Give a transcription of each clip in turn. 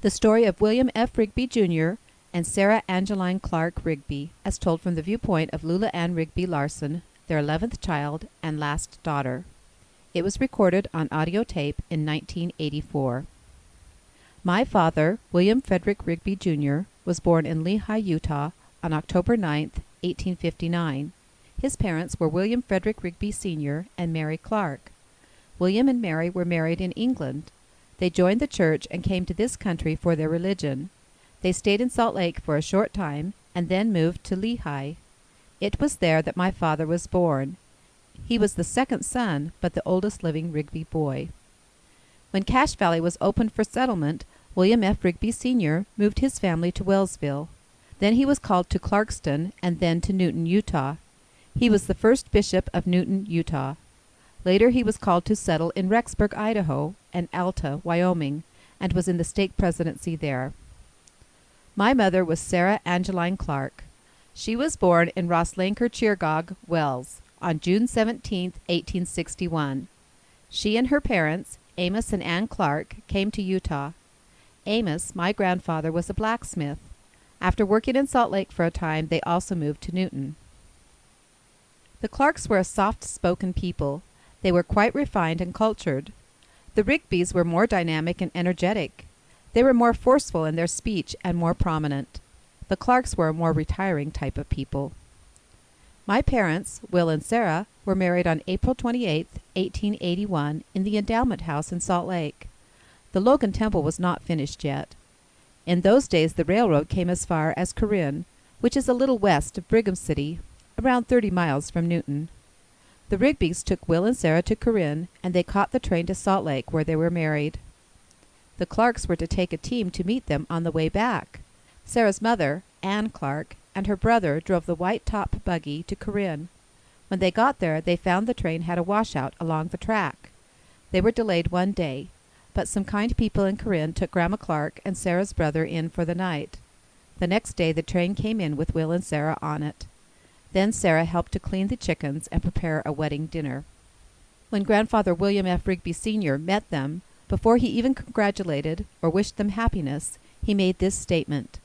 The story of William F. Rigby, Jr. and Sarah Angeline Clarke Rigby, as told from the viewpoint of Lula Ann Rigby Larsen, their 11th child and last daughter. It was recorded on audio tape in 1984. My father, William Frederick Rigby, Jr., was born in Lehi, Utah, on October 9, 1859. His parents were William Frederick Rigby, Sr. and Mary Clarke. William and Mary were married in England. They joined the church and came to this country for their religion. They stayed in Salt Lake for a short time and then moved to Lehi. It was there that my father was born. He was the second son, but the oldest living Rigby boy. When Cache Valley was opened for settlement, William F. Rigby, Sr. moved his family to Wellsville. Then he was called to Clarkston and then to Newton, Utah. He was the first bishop of Newton, Utah. Later he was called to settle in Rexburg, Idaho, and Alta, Wyoming, and was in the stake presidency there. My mother was Sarah Angeline Clarke. She was born in Rosslanker-Chiragog, Wells, on June 17, 1861. She and her parents, Amos and Ann Clarke, came to Utah. Amos, my grandfather, was a blacksmith. After working in Salt Lake for a time, they also moved to Newton. The Clarkes were a soft-spoken people. They were quite refined and cultured. The Rigbys were more dynamic and energetic. They were more forceful in their speech and more prominent. The Clarkes were a more retiring type of people. My parents, Will and Sarah, were married on April 28, 1881, in the Endowment House in Salt Lake. The Logan Temple was not finished yet. In those days the railroad came as far as Corinne, which is a little west of Brigham City, around 30 miles from Newton. The Rigbys took Will and Sarah to Corinne, and they caught the train to Salt Lake, where they were married. The Clarkes were to take a team to meet them on the way back. Sarah's mother, Ann Clarke, and her brother drove the white-top buggy to Corinne. When they got there, they found the train had a washout along the track. They were delayed one day, but some kind people in Corinne took Grandma Clarke and Sarah's brother in for the night. The next day the train came in with Will and Sarah on it. Then Sarah helped to clean the chickens and prepare a wedding dinner. When Grandfather William F. Rigby, Sr. met them, before he even congratulated or wished them happiness, he made this statement: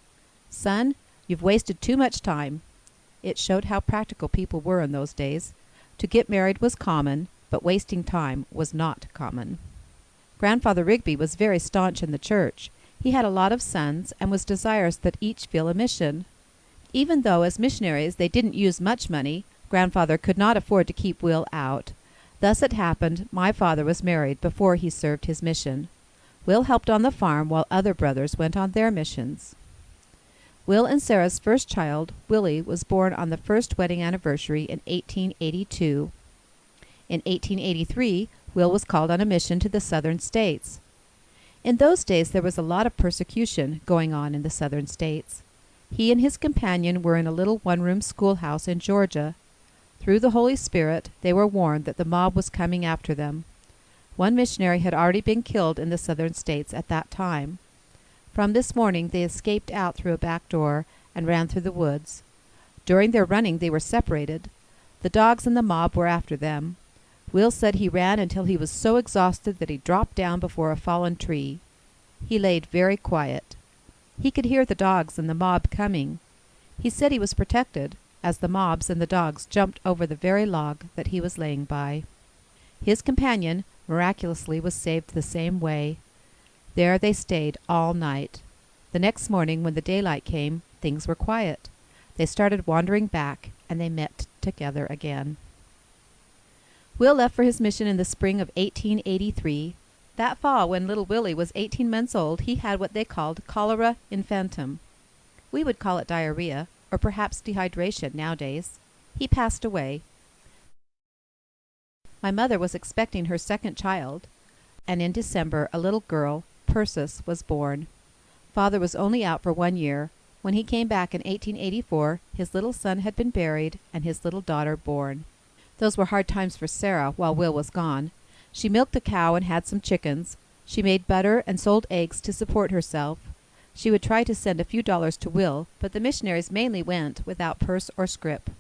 "Son, you've wasted too much time." It showed how practical people were in those days. To get married was common, but wasting time was not common. Grandfather Rigby was very staunch in the church. He had a lot of sons and was desirous that each feel a mission. Even though as missionaries they didn't use much money, Grandfather could not afford to keep Will out. Thus it happened my father was married before he served his mission. Will helped on the farm while other brothers went on their missions. Will and Sarah's first child, Willie, was born on the first wedding anniversary in 1882. In 1883, Will was called on a mission to the southern states. In those days there was a lot of persecution going on in the southern states. He and his companion were in a little one-room schoolhouse in Georgia. Through the Holy Spirit, they were warned that the mob was coming after them. One missionary had already been killed in the southern states at that time. From this morning they escaped out through a back door and ran through the woods. During their running they were separated. The dogs and the mob were after them. Will said he ran until he was so exhausted that he dropped down before a fallen tree. He laid very quiet. He could hear the dogs and the mob coming. He said he was protected, as the mobs and the dogs jumped over the very log that he was laying by. His companion, miraculously, was saved the same way. There they stayed all night. The next morning, when the daylight came, things were quiet. They started wandering back, and they met together again. Will left for his mission in the spring of 1883. That fall, when little Willie was 18 months old, he had what they called cholera infantum. We would call it diarrhea, or perhaps dehydration nowadays. He passed away. My mother was expecting her second child, and in December a little girl, Persis, was born. Father was only out for 1 year. When he came back in 1884, his little son had been buried and his little daughter born. Those were hard times for Sarah while Will was gone. She milked a cow and had some chickens. She made butter and sold eggs to support herself. She would try to send a few dollars to Will, but the missionaries mainly went without purse or scrip.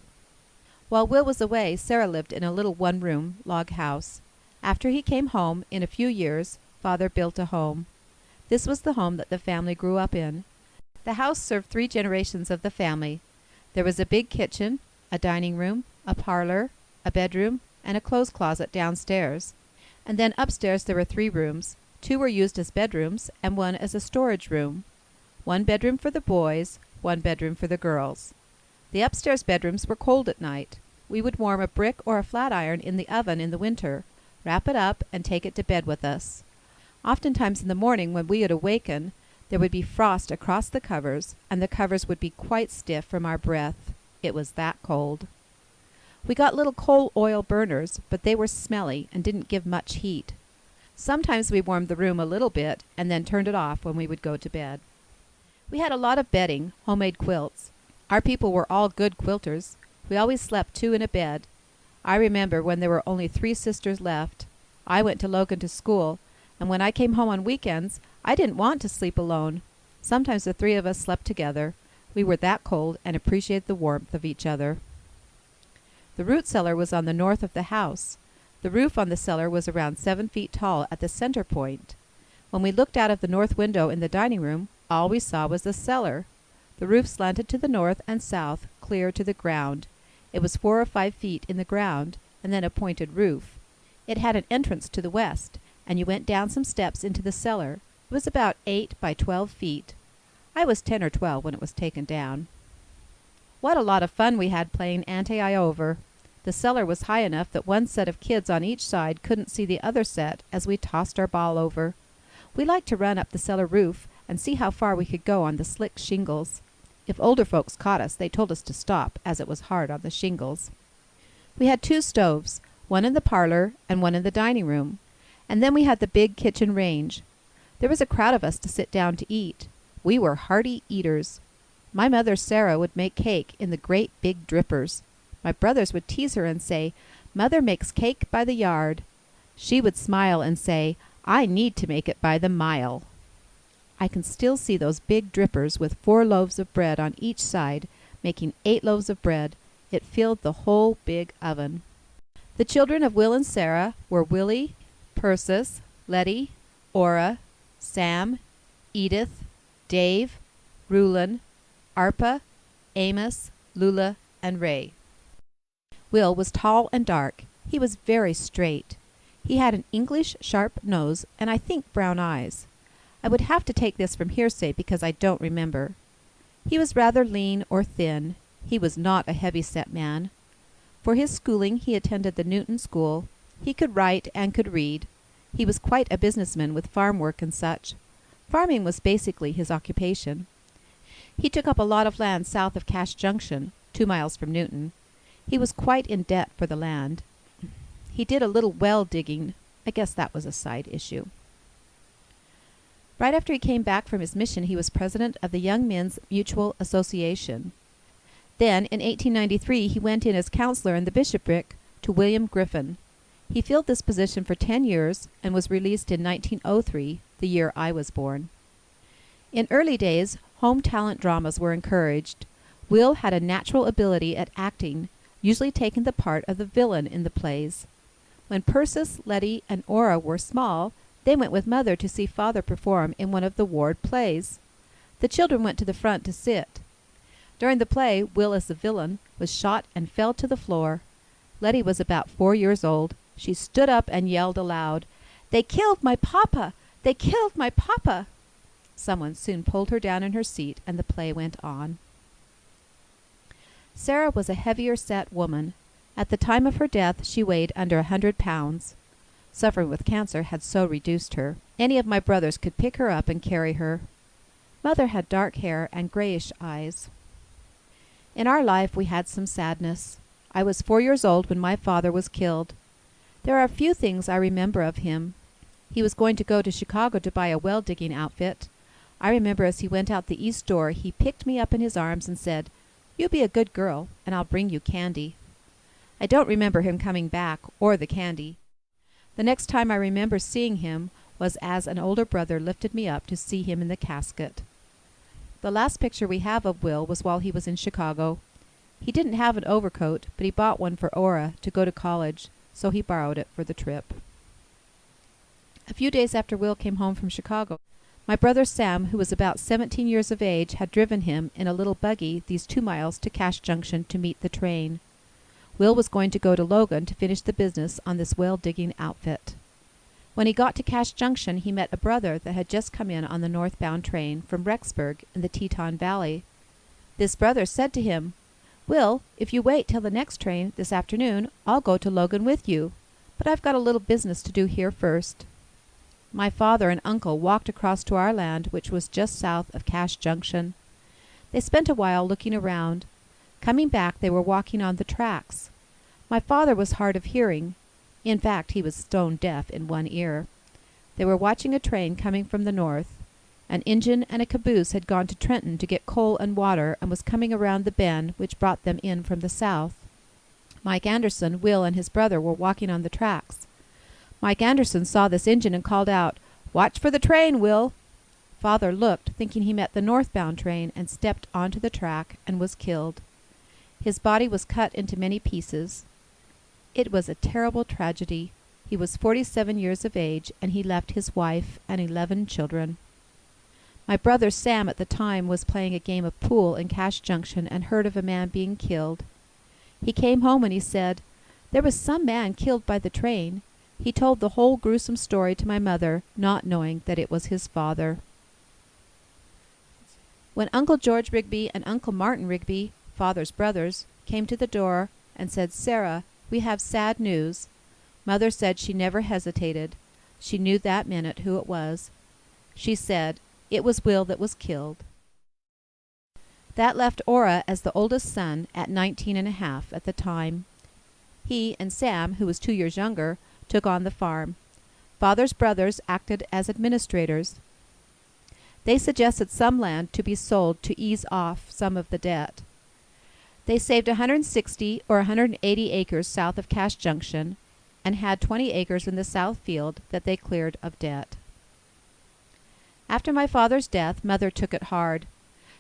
While Will was away, Sarah lived in a little one-room log house. After he came home, in a few years, Father built a home. This was the home that the family grew up in. The house served 3 generations of the family. There was a big kitchen, a dining room, a parlor, a bedroom, and a clothes closet downstairs. And then upstairs there were 3 rooms. 2 were used as bedrooms, and 1 as a storage room. 1 bedroom for the boys, 1 bedroom for the girls. The upstairs bedrooms were cold at night. We would warm a brick or a flat iron in the oven in the winter, wrap it up, and take it to bed with us. Oftentimes in the morning when we would awaken, there would be frost across the covers, and the covers would be quite stiff from our breath. It was that cold. We got little coal oil burners, but they were smelly and didn't give much heat. Sometimes we warmed the room a little bit and then turned it off when we would go to bed. We had a lot of bedding, homemade quilts. Our people were all good quilters. We always slept 2 in a bed. I remember when there were only 3 sisters left. I went to Logan to school, and when I came home on weekends, I didn't want to sleep alone. Sometimes the 3 of us slept together. We were that cold and appreciated the warmth of each other. The root cellar was on the north of the house. The roof on the cellar was around 7 feet tall at the center point. When we looked out of the north window in the dining room, all we saw was the cellar. The roof slanted to the north and south, clear to the ground. It was 4 or 5 feet in the ground, and then a pointed roof. It had an entrance to the west, and you went down some steps into the cellar. It was about 8 by 12 feet. I was 10 or 12 when it was taken down. What a lot of fun we had playing ante-I over. The cellar was high enough that 1 set of kids on each side couldn't see the other set as we tossed our ball over. We liked to run up the cellar roof and see how far we could go on the slick shingles. If older folks caught us, they told us to stop, as it was hard on the shingles. We had 2 stoves, 1 in the parlor and 1 in the dining room, and then we had the big kitchen range. There was a crowd of us to sit down to eat. We were hearty eaters. My mother, Sarah, would make cake in the great big drippers. My brothers would tease her and say, "Mother makes cake by the yard." She would smile and say, "I need to make it by the mile." I can still see those big drippers with 4 loaves of bread on each side, making 8 loaves of bread. It filled the whole big oven. The children of Will and Sarah were Willie, Persis, Letty, Ora, Sam, Edith, Dave, Rulon, Arpa, Amos, Lula, and Ray. Will was tall and dark. He was very straight. He had an English sharp nose and I think brown eyes. I would have to take this from hearsay because I don't remember. He was rather lean or thin. He was not a heavy-set man. For his schooling he attended the Newton School. He could write and could read. He was quite a businessman with farm work and such. Farming was basically his occupation. He took up a lot of land south of Cache Junction, 2 miles from Newton. He was quite in debt for the land. He did a little well digging. I guess that was a side issue. Right after he came back from his mission, he was president of the Young Men's Mutual Association. Then, in 1893, he went in as counselor in the bishopric to William Griffin. He filled this position for 10 years and was released in 1903, the year I was born. In early days, home talent dramas were encouraged. Will had a natural ability at acting, usually taking the part of the villain in the plays. When Persis, Letty, and Ora were small, they went with Mother to see Father perform in one of the ward plays. The children went to the front to sit. During the play, Will, as the villain, was shot and fell to the floor. Letty was about 4 years old. She stood up and yelled aloud, "They killed my papa! They killed my papa!" Someone soon pulled her down in her seat, and the play went on. Sarah was a heavier-set woman. At the time of her death, she weighed under 100 pounds. Suffering with cancer had so reduced her. Any of my brothers could pick her up and carry her. Mother had dark hair and grayish eyes. In our life we had some sadness. I was 4 years old when my father was killed. There are a few things I remember of him. He was going to go to Chicago to buy a well-digging outfit. I remember as he went out the east door, he picked me up in his arms and said, "You be a good girl, and I'll bring you candy." I don't remember him coming back, or the candy. The next time I remember seeing him was as an older brother lifted me up to see him in the casket. The last picture we have of Will was while he was in Chicago. He didn't have an overcoat, but he bought one for Ora to go to college, so he borrowed it for the trip. A few days after Will came home from Chicago, My brother Sam, who was about 17 years of age, had driven him in a little buggy these 2 miles to Cache Junction to meet the train. Will was going to go to Logan to finish the business on this well-digging outfit. When he got to Cache Junction, he met a brother that had just come in on the northbound train from Rexburg in the Teton Valley. This brother said to him, "Will, if you wait till the next train this afternoon, I'll go to Logan with you, but I've got a little business to do here first." My father and uncle walked across to our land, which was just south of Cache Junction. They spent a while looking around. Coming back, they were walking on the tracks. My father was hard of hearing. In fact, he was stone deaf in one ear. They were watching a train coming from the north. An engine and a caboose had gone to Trenton to get coal and water and was coming around the bend which brought them in from the south. Mike Anderson, Will, and his brother were walking on the tracks. Mike Anderson saw this engine and called out, "Watch for the train, Will." Father looked, thinking he met the northbound train, and stepped onto the track and was killed. His body was cut into many pieces. It was a terrible tragedy. He was 47 years of age, and he left his wife and 11 children. My brother Sam at the time was playing a game of pool in Cache Junction and heard of a man being killed. He came home and he said, "There was some man killed by the train." He told the whole gruesome story to my mother, not knowing that it was his father. When Uncle George Rigby and Uncle Martin Rigby, Father's brothers, came to the door and said, "Sarah, we have sad news," Mother said she never hesitated. She knew that minute who it was. She said, "It was Will that was killed." That left Ora as the oldest son at 19 and a half at the time. He and Sam, who was 2 years younger, took on the farm. Father's brothers acted as administrators. They suggested some land to be sold to ease off some of the debt. They saved 160 or 180 acres south of Cache Junction and had 20 acres in the south field that they cleared of debt. After my father's death, Mother took it hard.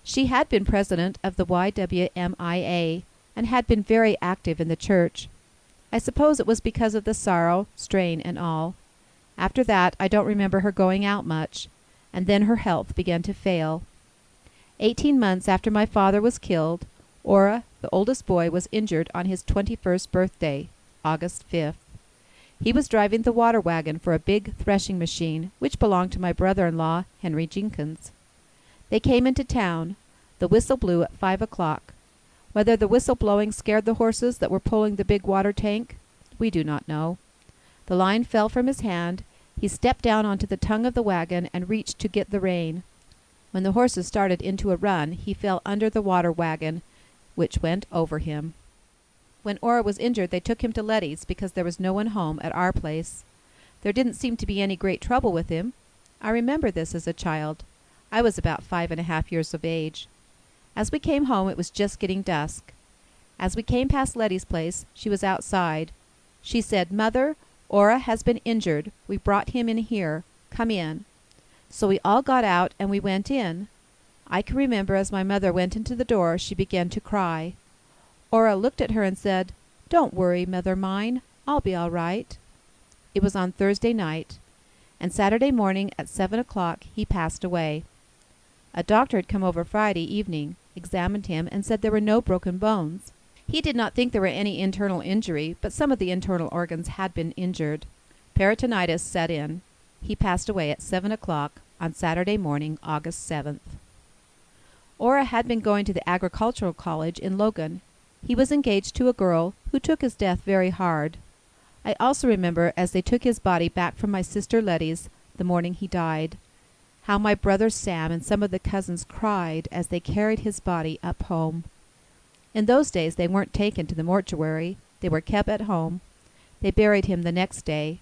She had been president of the YWMIA and had been very active in the church. I suppose it was because of the sorrow, strain, and all. After that, I don't remember her going out much, and then her health began to fail. 18 months after my father was killed, Ora, the oldest boy, was injured on his 21st birthday, August 5th. He was driving the water wagon for a big threshing machine, which belonged to my brother-in-law, Henry Jenkins. They came into town. The whistle blew at 5 o'clock. Whether the whistle blowing scared the horses that were pulling the big water tank, we do not know. The line fell from his hand. He stepped down onto the tongue of the wagon and reached to get the rein. When the horses started into a run, he fell under the water wagon, which went over him. When Ora was injured, they took him to Letty's because there was no one home at our place. There didn't seem to be any great trouble with him. I remember this as a child. I was about 5.5 years of age. As we came home, it was just getting dusk. As we came past Letty's place, she was outside. She said, "Mother, Ora has been injured. We brought him in here. Come in." So we all got out and we went in. I can remember as my mother went into the door, she began to cry. Ora looked at her and said, "Don't worry, mother mine. I'll be all right." It was on Thursday night, and Saturday morning at 7 o'clock he passed away. A doctor had come over Friday evening, examined him, and said there were no broken bones. He did not think there were any internal injury, but some of the internal organs had been injured. Peritonitis set in. He passed away at 7 o'clock on Saturday morning, August 7th. Ora had been going to the agricultural college in Logan. He was engaged to a girl who took his death very hard. I also remember as they took his body back from my sister Letty's the morning he died, how my brother Sam and some of the cousins cried as they carried his body up home. In those days they weren't taken to the mortuary. They were kept at home. They buried him the next day.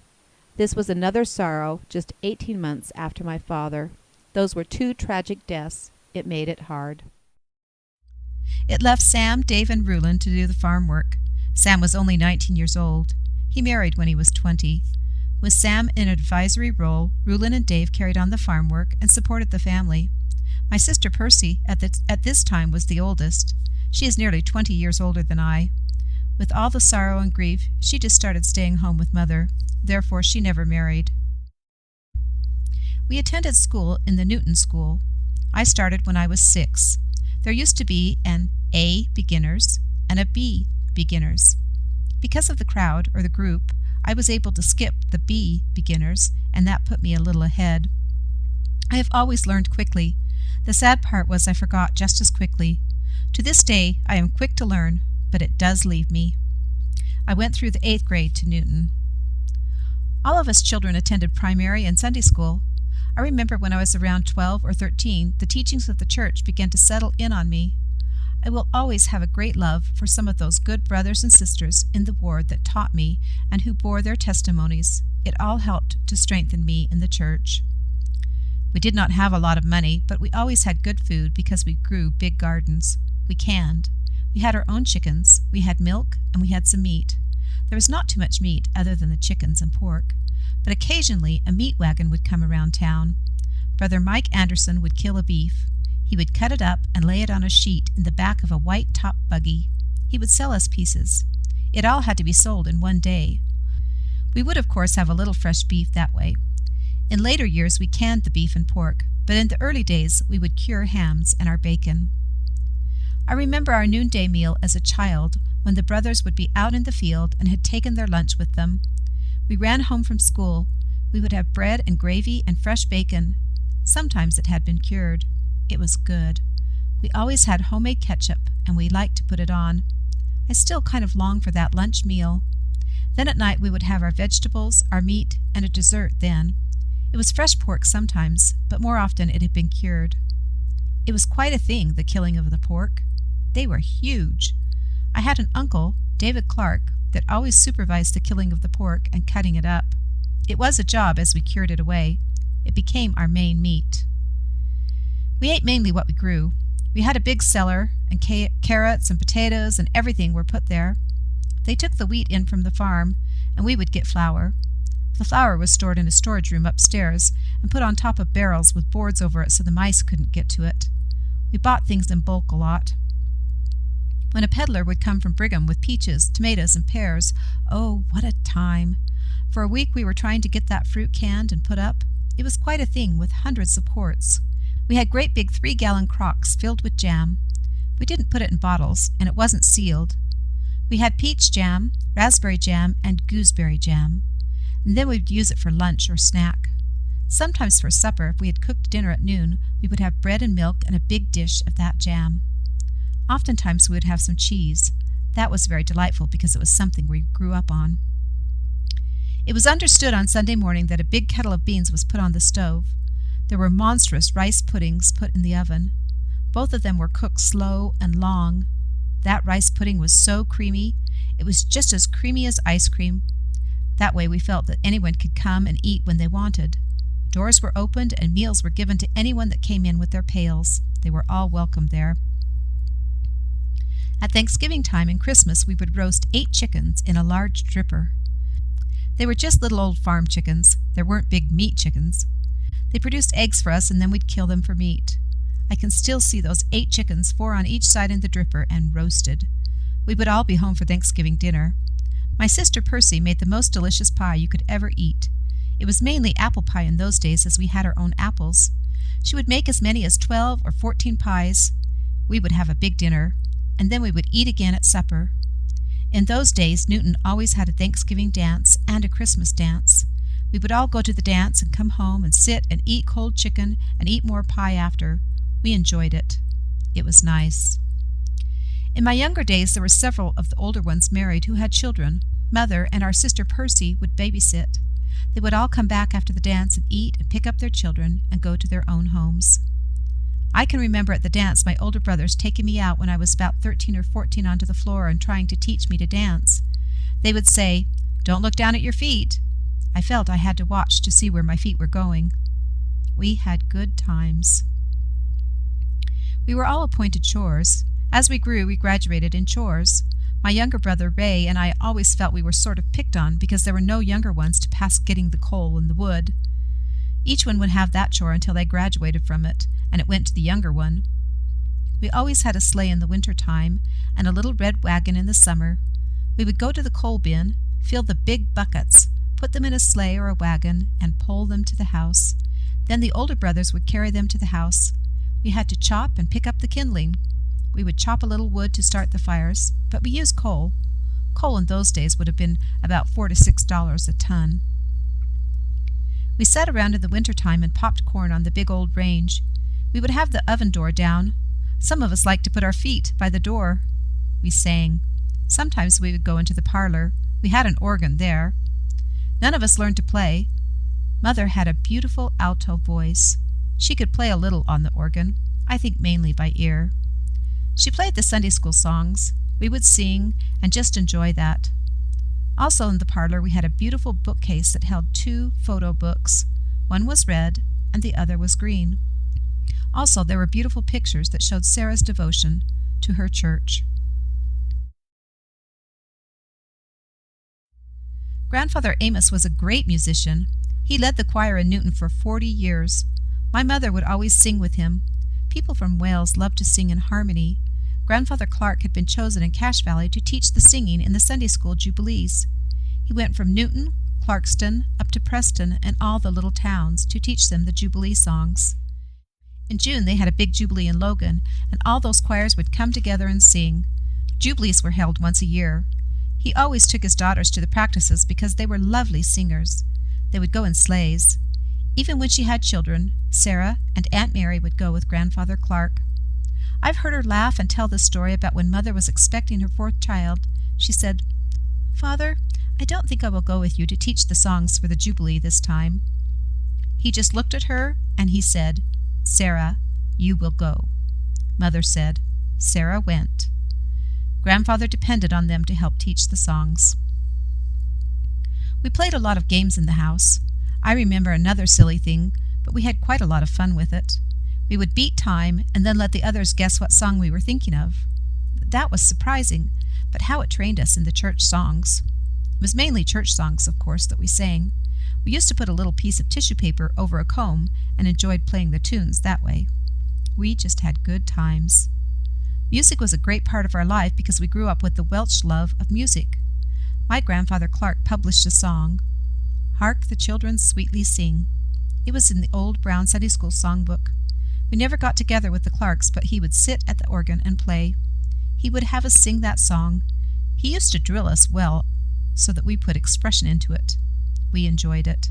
This was another sorrow, just 18 months after my father. Those were 2 tragic deaths. It made it hard. It left Sam, Dave, and Rulin to do the farm work. Sam was only 19 years old. He married when he was 20. With Sam in an advisory role, Rulin and Dave carried on the farm work and supported the family. My sister Percy, at this time, was the oldest. She is nearly 20 years older than I. With all the sorrow and grief, she just started staying home with Mother. Therefore, she never married. We attended school in the Newton School. I started when I was 6. There used to be an A beginners and a B beginners. Because of the crowd, or the group, I was able to skip the B beginners, and that put me a little ahead. I have always learned quickly. The sad part was I forgot just as quickly. To this day, I am quick to learn, but it does leave me. I went through the 8th grade to Newton. All of us children attended primary and Sunday school. I remember when I was around 12 or 13, the teachings of the church began to settle in on me. I will always have a great love for some of those good brothers and sisters in the ward that taught me and who bore their testimonies. It all helped to strengthen me in the church. We did not have a lot of money, but we always had good food because we grew big gardens. We canned. We had our own chickens. We had milk, and we had some meat. There was not too much meat other than the chickens and pork, but occasionally a meat wagon would come around town. Brother Mike Anderson would kill a beef. He would cut it up and lay it on a sheet in the back of a white-top buggy. He would sell us pieces. It all had to be sold in one day. We would, of course, have a little fresh beef that way. In later years, we canned the beef and pork, but in the early days, we would cure hams and our bacon. I remember our noonday meal as a child when the brothers would be out in the field and had taken their lunch with them. We ran home from school. We would have bread and gravy and fresh bacon. Sometimes it had been cured. It was good. We always had homemade ketchup, and we liked to put it on. I still kind of long for that lunch meal. Then at night we would have our vegetables, our meat, and a dessert then. It was fresh pork sometimes, but more often it had been cured. It was quite a thing, the killing of the pork. They were huge. I had an uncle, David Clarke, that always supervised the killing of the pork and cutting it up. It was a job as we cured it away. It became our main meat. We ate mainly what we grew. We had a big cellar, and carrots and potatoes and everything were put there. They took the wheat in from the farm, and we would get flour. The flour was stored in a storage room upstairs and put on top of barrels with boards over it so the mice couldn't get to it. We bought things in bulk a lot. When a peddler would come from Brigham with peaches, tomatoes, and pears, oh, what a time! For a week we were trying to get that fruit canned and put up. It was quite a thing with hundreds of quarts. We had great big 3-gallon crocks filled with jam. We didn't put it in bottles, and it wasn't sealed. We had peach jam, raspberry jam, and gooseberry jam. And then we'd use it for lunch or snack. Sometimes for supper, if we had cooked dinner at noon, we would have bread and milk and a big dish of that jam. Oftentimes we would have some cheese. That was very delightful because it was something we grew up on. It was understood on Sunday morning that a big kettle of beans was put on the stove. There were monstrous rice puddings put in the oven. Both of them were cooked slow and long. That rice pudding was so creamy. It was just as creamy as ice cream. That way we felt that anyone could come and eat when they wanted. Doors were opened and meals were given to anyone that came in with their pails. They were all welcome there. At Thanksgiving time and Christmas, we would roast 8 chickens in a large dripper. They were just little old farm chickens. There weren't big meat chickens. They produced eggs for us, and then we'd kill them for meat. I can still see those 8 chickens, 4 on each side in the dripper, and roasted. We would all be home for Thanksgiving dinner. My sister Percy made the most delicious pie you could ever eat. It was mainly apple pie in those days, as we had our own apples. She would make as many as 12 or 14 pies. We would have a big dinner, and then we would eat again at supper. In those days, Newton always had a Thanksgiving dance and a Christmas dance. We would all go to the dance and come home and sit and eat cold chicken and eat more pie after. We enjoyed it. It was nice. In my younger days, there were several of the older ones married who had children. Mother and our sister Percy would babysit. They would all come back after the dance and eat and pick up their children and go to their own homes. I can remember at the dance my older brothers taking me out when I was about 13 or 14 onto the floor and trying to teach me to dance. They would say, "Don't look down at your feet." I felt I had to watch to see where my feet were going. We had good times. We were all appointed chores. As we grew, we graduated in chores. My younger brother, Ray, and I always felt we were sort of picked on because there were no younger ones to pass getting the coal and the wood. Each one would have that chore until they graduated from it, and it went to the younger one. We always had a sleigh in the winter time and a little red wagon in the summer. We would go to the coal bin, fill the big buckets, put them in a sleigh or a wagon, and pull them to the house. Then the older brothers would carry them to the house. We had to chop and pick up the kindling. We would chop a little wood to start the fires, but we used coal. Coal in those days would have been about $4 to $6 a ton. We sat around in the winter time and popped corn on the big old range. We would have the oven door down. Some of us liked to put our feet by the door. We sang. Sometimes we would go into the parlor. We had an organ there. None of us learned to play. Mother had a beautiful alto voice. She could play a little on the organ, I think mainly by ear. She played the Sunday school songs. We would sing and just enjoy that. Also in the parlor we had a beautiful bookcase that held 2 photo books. One was red and the other was green. Also there were beautiful pictures that showed Sarah's devotion to her church. Grandfather Amos was a great musician. He led the choir in Newton for 40 years. My mother would always sing with him. People from Wales loved to sing in harmony. Grandfather Clarke had been chosen in Cache Valley to teach the singing in the Sunday school jubilees. He went from Newton, Clarkston, up to Preston and all the little towns to teach them the jubilee songs. In June they had a big jubilee in Logan, and all those choirs would come together and sing. Jubilees were held once a year. He always took his daughters to the practices because they were lovely singers. They would go in sleighs. Even when she had children, Sarah and Aunt Mary would go with Grandfather Clarke. I've heard her laugh and tell the story about when Mother was expecting her 4th child. She said, "Father, I don't think I will go with you to teach the songs for the Jubilee this time." He just looked at her and he said, "Sarah, you will go." Mother said, Sarah went. Grandfather depended on them to help teach the songs. We played a lot of games in the house. I remember another silly thing, but we had quite a lot of fun with it. We would beat time and then let the others guess what song we were thinking of. That was surprising, but how it trained us in the church songs. It was mainly church songs, of course, that we sang. We used to put a little piece of tissue paper over a comb and enjoyed playing the tunes that way. We just had good times. Music was a great part of our life because we grew up with the Welsh love of music. My grandfather Clarke published a song, "Hark the Children Sweetly Sing." It was in the old brown Sunday school songbook. We never got together with the Clarkes, but he would sit at the organ and play. He would have us sing that song. He used to drill us well so that we put expression into it. We enjoyed it.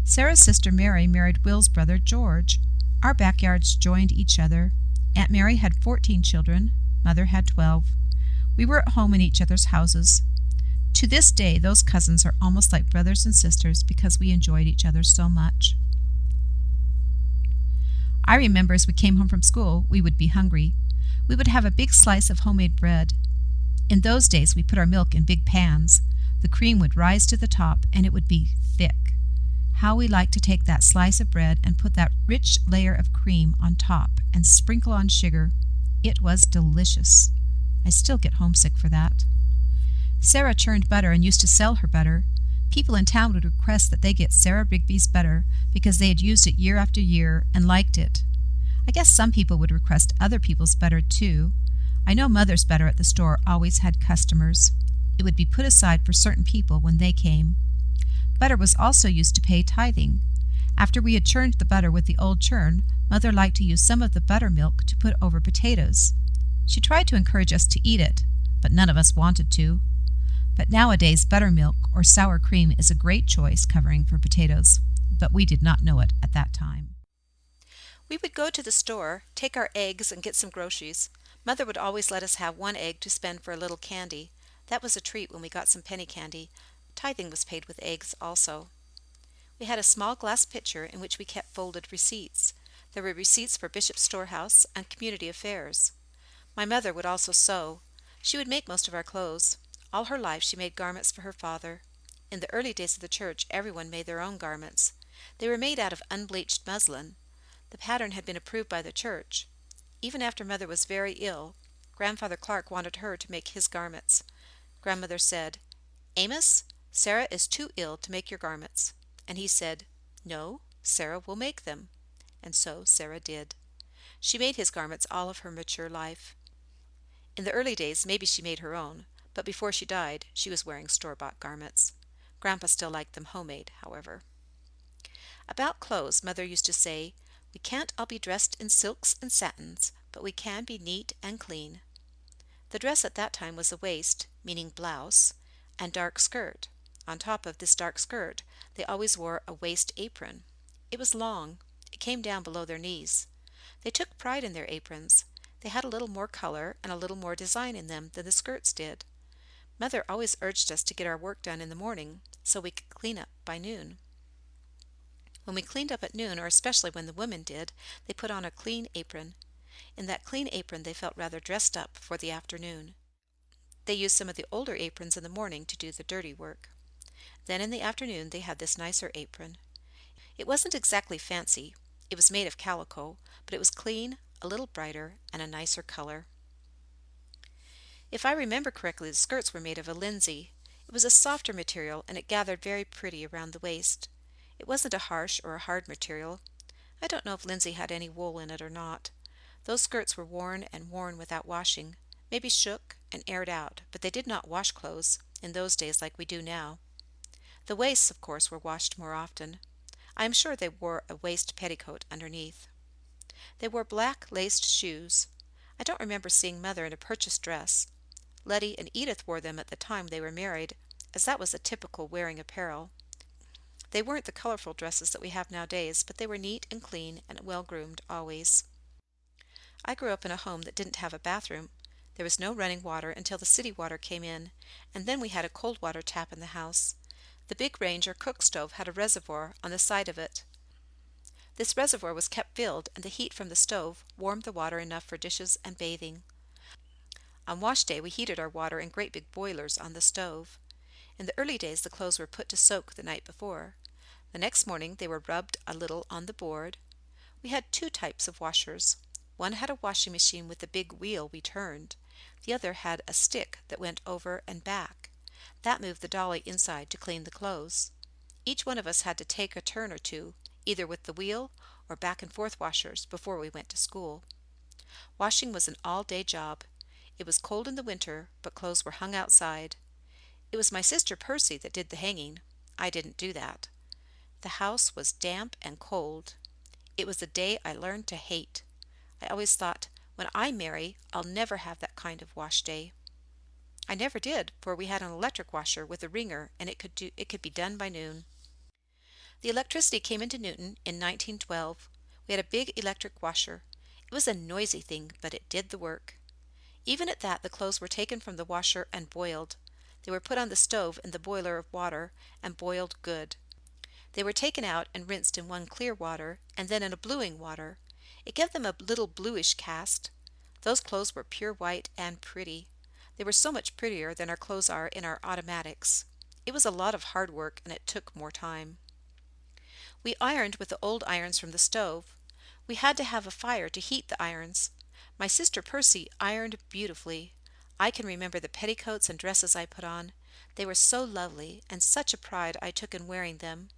Sarah's sister Mary married Will's brother George. Our backyards joined each other. Aunt Mary had 14 children. Mother had 12. We were at home in each other's houses. To this day, those cousins are almost like brothers and sisters because we enjoyed each other so much. I remember as we came home from school, we would be hungry. We would have a big slice of homemade bread. In those days, we put our milk in big pans. The cream would rise to the top, and it would be thick. How we liked to take that slice of bread and put that rich layer of cream on top and sprinkle on sugar. It was delicious. I still get homesick for that. Sarah churned butter and used to sell her butter. People in town would request that they get Sarah Rigby's butter because they had used it year after year and liked it. I guess some people would request other people's butter too. I know Mother's butter at the store always had customers. It would be put aside for certain people when they came. Butter was also used to pay tithing. After we had churned the butter with the old churn, Mother liked to use some of the buttermilk to put over potatoes. She tried to encourage us to eat it, but none of us wanted to. But nowadays, buttermilk or sour cream is a great choice covering for potatoes, but we did not know it at that time. We would go to the store, take our eggs, and get some groceries. Mother would always let us have 1 egg to spend for a little candy. That was a treat when we got some penny candy. Tithing was paid with eggs also. We had a small glass pitcher in which we kept folded receipts. There were receipts for Bishop's Storehouse and Community Affairs. My mother would also sew. She would make most of our clothes. All her life she made garments for her father. In the early days of the church, everyone made their own garments. They were made out of unbleached muslin. The pattern had been approved by the church. Even after Mother was very ill, Grandfather Clarke wanted her to make his garments. Grandmother said, "Amos, Sarah is too ill to make your garments." And he said, "No, Sarah will make them." And so Sarah did. She made his garments all of her mature life. In the early days, maybe she made her own, but before she died, she was wearing store-bought garments. Grandpa still liked them homemade, however. About clothes, Mother used to say, "We can't all be dressed in silks and satins, but we can be neat and clean." The dress at that time was a waist, meaning blouse, and dark skirt. On top of this dark skirt, they always wore a waist apron. It was long. It came down below their knees. They took pride in their aprons. They had a little more color and a little more design in them than the skirts did. Mother always urged us to get our work done in the morning so we could clean up by noon. When we cleaned up at noon, or especially when the women did, they put on a clean apron. In that clean apron they felt rather dressed up for the afternoon. They used some of the older aprons in the morning to do the dirty work. Then in the afternoon they had this nicer apron. It wasn't exactly fancy. It was made of calico, but it was clean, a little brighter, and a nicer color. If I remember correctly, the skirts were made of a linsey. It was a softer material, and it gathered very pretty around the waist. It wasn't a harsh or a hard material. I don't know if linsey had any wool in it or not. Those skirts were worn and worn without washing, maybe shook and aired out, but they did not wash clothes in those days like we do now. The waists, of course, were washed more often. I am sure they wore a waist petticoat underneath. They wore black laced shoes. I don't remember seeing Mother in a purchased dress. Letty and Edith wore them at the time they were married, as that was a typical wearing apparel. They weren't the colorful dresses that we have nowadays, but they were neat and clean and well groomed always. I grew up in a home that didn't have a bathroom. There was no running water until the city water came in, and then we had a cold water tap in the house. The big range or cook stove had a reservoir on the side of it. This reservoir was kept filled, and the heat from the stove warmed the water enough for dishes and bathing. On wash day we heated our water in great big boilers on the stove. In the early days the clothes were put to soak the night before. The next morning they were rubbed a little on the board. We had two types of washers. One had a washing machine with a big wheel we turned. The other had a stick that went over and back. That moved the dolly inside to clean the clothes. Each one of us had to take a turn or two, either with the wheel or back and forth washers, before we went to school. Washing was an all-day job. It was cold in the winter, but clothes were hung outside. It was my sister Percy that did the hanging. I didn't do that. The house was damp and cold. It was a day I learned to hate. I always thought, when I marry, I'll never have that kind of wash day. I never did, for we had an electric washer with a wringer, and it could be done by noon. The electricity came into Newton in 1912. We had a big electric washer. It was a noisy thing, but it did the work. Even at that, the clothes were taken from the washer and boiled. They were put on the stove in the boiler of water and boiled good. They were taken out and rinsed in one clear water and then in a bluing water. It gave them a little bluish cast. Those clothes were pure white and pretty. They were so much prettier than our clothes are in our automatics. It was a lot of hard work, and it took more time. We ironed with the old irons from the stove. We had to have a fire to heat the irons. My sister Percy ironed beautifully. I can remember the petticoats and dresses I put on. They were so lovely, and such a pride I took in wearing them.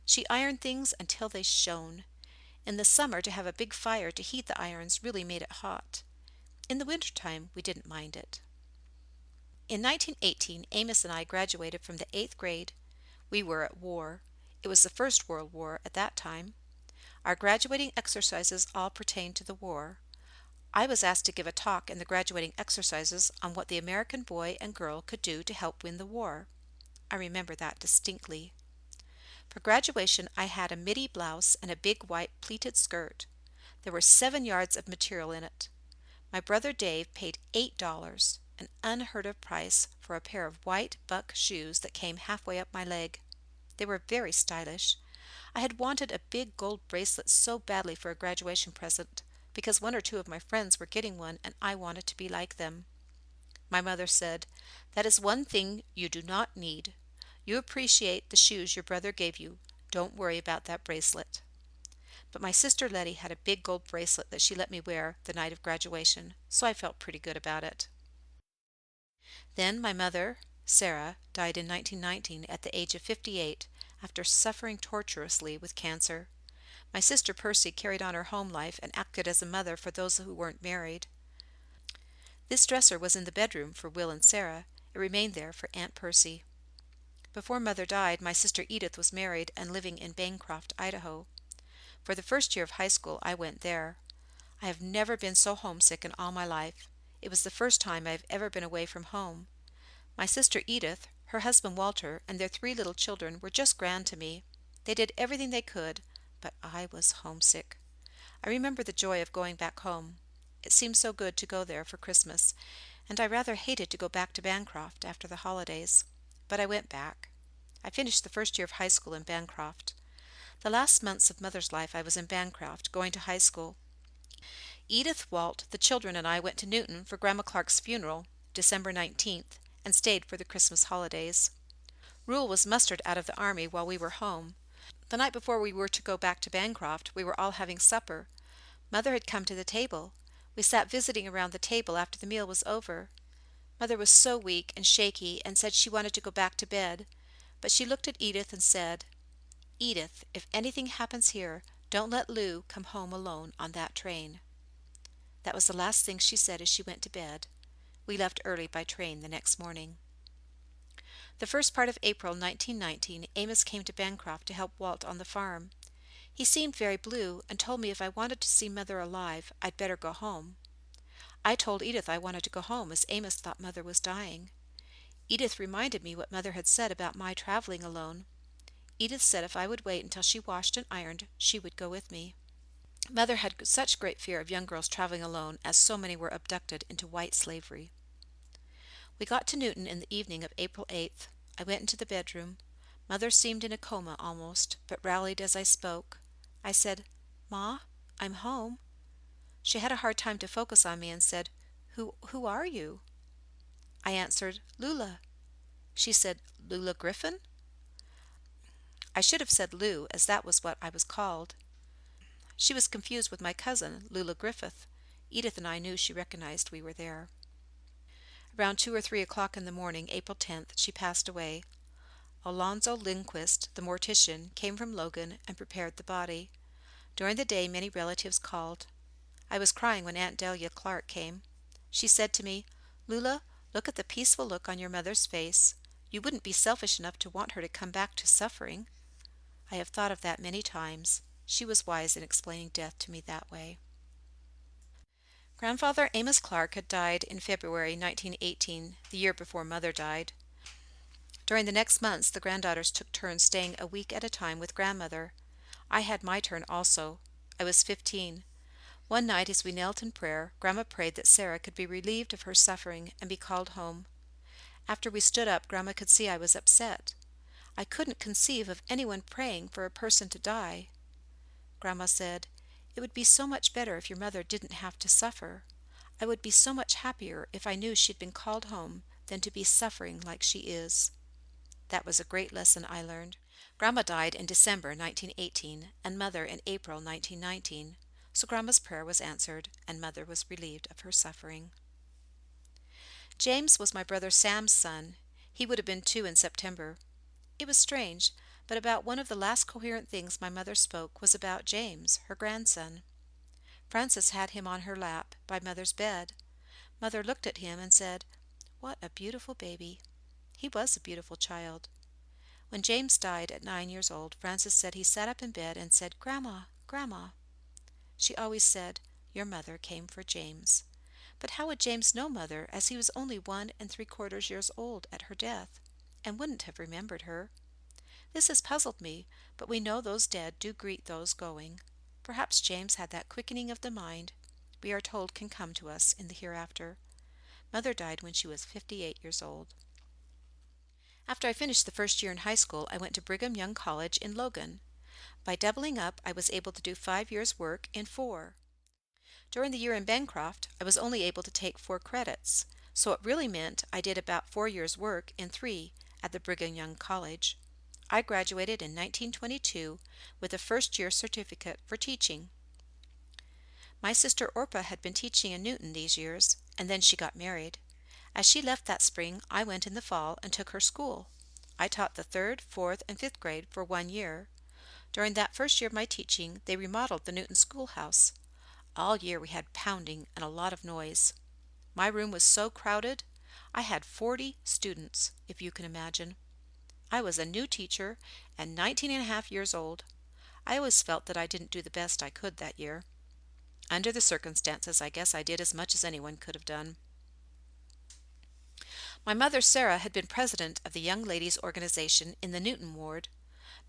She ironed things until they shone. In the summer, to have a big fire to heat the irons really made it hot. In the winter time, we didn't mind it. In 1918, Amos and I graduated from the 8th grade. We were at war. It was the First World War at that time. Our graduating exercises all pertained to the war. I was asked to give a talk in the graduating exercises on what the American boy and girl could do to help win the war. I remember that distinctly. For graduation, I had a midi blouse and a big white pleated skirt. There were 7 yards of material in it. My brother Dave paid $8, an unheard of price for a pair of white buck shoes that came halfway up my leg. They were very stylish. I had wanted a big gold bracelet so badly for a graduation present, because 1 or 2 of my friends were getting one and I wanted to be like them. My mother said, "That is one thing you do not need. You appreciate the shoes your brother gave you. Don't worry about that bracelet." But my sister Letty had a big gold bracelet that she let me wear the night of graduation, so I felt pretty good about it. Then my mother, Sarah, died in 1919 at the age of 58 after suffering torturously with cancer. My sister Percy carried on her home life and acted as a mother for those who weren't married. This dresser was in the bedroom for Will and Sarah. It remained there for Aunt Percy. Before Mother died, my sister Edith was married and living in Bancroft, Idaho. For the first year of high school, I went there. I have never been so homesick in all my life. It was the first time I have ever been away from home. My sister Edith, her husband Walter, and their 3 little children were just grand to me. They did everything they could, but I was homesick. I remember the joy of going back home. It seemed so good to go there for Christmas, and I rather hated to go back to Bancroft after the holidays. But I went back. I finished the first year of high school in Bancroft. The last months of Mother's life I was in Bancroft, going to high school. Edith, Walt, the children, and I went to Newton for Grandma Clark's funeral, December 19th, and stayed for the Christmas holidays. Rule was mustered out of the army while we were home. The night before we were to go back to Bancroft, we were all having supper. Mother had come to the table. We sat visiting around the table after the meal was over. Mother was so weak and shaky and said she wanted to go back to bed, but she looked at Edith and said, "Edith, if anything happens here, don't let Lou come home alone on that train." That was the last thing she said as she went to bed. We left early by train the next morning. The first part of April 1919, Amos came to Bancroft to help Walt on the farm. He seemed very blue and told me if I wanted to see Mother alive, I'd better go home. I told Edith I wanted to go home as Amos thought Mother was dying. Edith reminded me what Mother had said about my traveling alone. Edith said if I would wait until she washed and ironed, she would go with me. Mother had such great fear of young girls traveling alone, as so many were abducted into white slavery. We got to Newton in the evening of April 8th. I went into the bedroom. Mother seemed in a coma almost, but rallied as I spoke. I said, "Ma, I'm home." She had a hard time to focus on me and said, Who are you?" I answered, "Lula." She said, "Lula Griffin?" I should have said Lou, as that was what I was called. She was confused with my cousin, Lula Griffith. Edith and I knew she recognized we were there. Around 2 or 3 o'clock in the morning, April 10th, she passed away. Alonzo Lindquist, the mortician, came from Logan and prepared the body. During the day, many relatives called. I was crying when Aunt Delia Clarke came. She said to me, "Lula, look at the peaceful look on your mother's face. You wouldn't be selfish enough to want her to come back to suffering." I have thought of that many times. She was wise in explaining death to me that way. Grandfather Amos Clarke had died in February 1918, the year before Mother died. During the next months, the granddaughters took turns staying a week at a time with Grandmother. I had my turn also. I was 15. One night as we knelt in prayer, Grandma prayed that Sarah could be relieved of her suffering and be called home. After we stood up, Grandma could see I was upset. I couldn't conceive of anyone praying for a person to die. Grandma said, "It would be so much better if your mother didn't have to suffer. I would be so much happier if I knew she'd been called home than to be suffering like she is." That was a great lesson I learned. Grandma died in December 1918 and Mother in April 1919, so Grandma's prayer was answered and Mother was relieved of her suffering. James was my brother Sam's son. He would have been 2 in September. It was strange, but about one of the last coherent things my mother spoke was about James, her grandson. Frances had him on her lap by Mother's bed. Mother looked at him and said, "What a beautiful baby." He was a beautiful child. When James died at 9 years old, Frances said he sat up in bed and said, "Grandma, Grandma." She always said, "Your mother came for James." But how would James know Mother, as he was only 1 3/4 years old at her death, and wouldn't have remembered her? This has puzzled me, but we know those dead do greet those going. Perhaps James had that quickening of the mind we are told can come to us in the hereafter. Mother died when she was 58 years old. After I finished the first year in high school, I went to Brigham Young College in Logan. By doubling up, I was able to do 5 years' work in 4. During the year in Bancroft, I was only able to take 4 credits, so it really meant I did about 4 years' work in 3 at the Brigham Young College. I graduated in 1922 with a first-year certificate for teaching. My sister Orpah had been teaching in Newton these years, and then she got married. As she left that spring, I went in the fall and took her school. I taught the 3rd, 4th, and 5th grade for 1 year. During that first year of my teaching, they remodeled the Newton schoolhouse. All year we had pounding and a lot of noise. My room was so crowded, I had 40 students, if you can imagine. I was a new teacher and 19 and a half years old. I always felt that I didn't do the best I could that year. Under the circumstances, I guess I did as much as anyone could have done. My mother, Sarah, had been president of the Young Ladies' Organization in the Newton Ward.